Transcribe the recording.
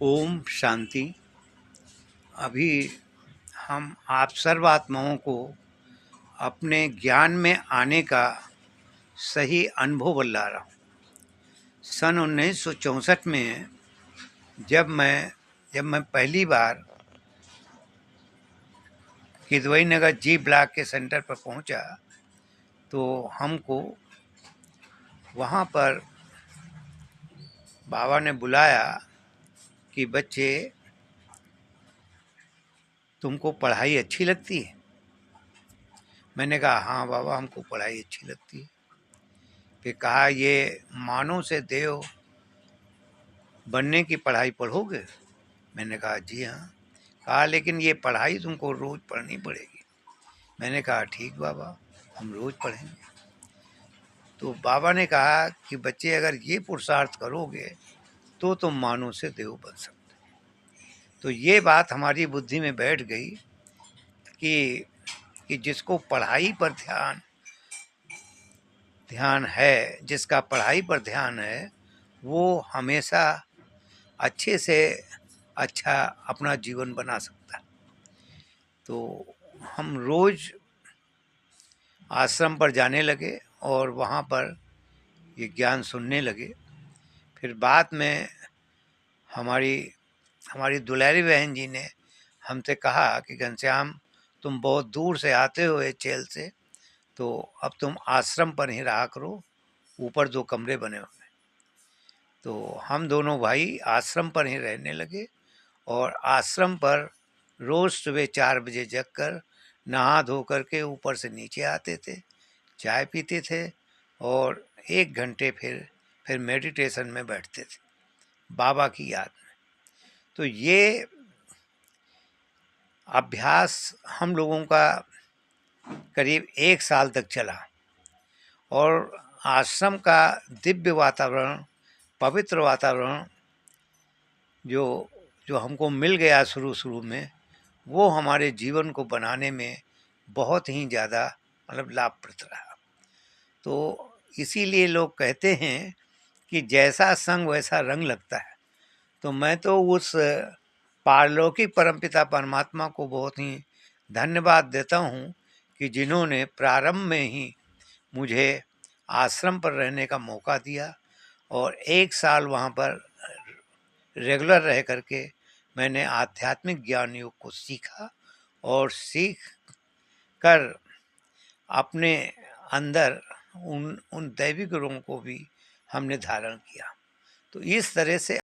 ओम शांति। अभी हम आप सर्व आत्माओं को अपने ज्ञान में आने का सही अनुभव बतला रहा हूँ। सन 1964 में जब मैं पहली बार किदवई नगर जी ब्लॉक के सेंटर पर पहुंचा तो हमको वहाँ पर बाबा ने बुलाया कि बच्चे, तुमको पढ़ाई अच्छी लगती है? मैंने कहा हाँ बाबा, हमको पढ़ाई अच्छी लगती है। फिर कहा, ये मानव से देव बनने की पढ़ाई पढ़ोगे? मैंने कहा जी हाँ। कहा लेकिन ये पढ़ाई तुमको रोज़ पढ़नी पड़ेगी। मैंने कहा ठीक बाबा, हम रोज़ पढ़ेंगे। तो बाबा ने कहा कि बच्चे, अगर ये पुरुषार्थ करोगे तो तुम मानव से देव बन सकते हो। तो ये बात हमारी बुद्धि में बैठ गई कि जिसको पढ़ाई पर ध्यान है, जिसका पढ़ाई पर ध्यान है, वो हमेशा अच्छे से अच्छा अपना जीवन बना सकता है। तो हम रोज़ आश्रम पर जाने लगे और वहाँ पर ये ज्ञान सुनने लगे। फिर बाद में हमारी हमारी दुलारी बहन जी ने हमसे कहा कि घनश्याम, तुम बहुत दूर से आते हो एचएल से, तो अब तुम आश्रम पर ही रहा करो, ऊपर 2 कमरे बने हुए। तो हम दोनों भाई आश्रम पर ही रहने लगे और आश्रम पर रोज़ सुबह 4 बजे जगकर नहा धो करके ऊपर से नीचे आते थे, चाय पीते थे और 1 घंटे फिर मेडिटेशन में बैठते थे बाबा की याद में। तो ये अभ्यास हम लोगों का करीब 1 साल तक चला और आश्रम का दिव्य वातावरण, पवित्र वातावरण जो जो हमको मिल गया शुरू में, वो हमारे जीवन को बनाने में बहुत ही ज़्यादा लाभप्रद रहा। तो इसीलिए लोग कहते हैं कि जैसा संग वैसा रंग लगता है। तो मैं तो उस पारलौकिक परमपिता परमात्मा को बहुत ही धन्यवाद देता हूँ कि जिन्होंने प्रारंभ में ही मुझे आश्रम पर रहने का मौका दिया और 1 साल वहाँ पर रेगुलर रह करके मैंने आध्यात्मिक ज्ञान योग को सीखा और सीख कर अपने अंदर उन दैविक गुणों को भी हमने धारण किया। तो इस तरह से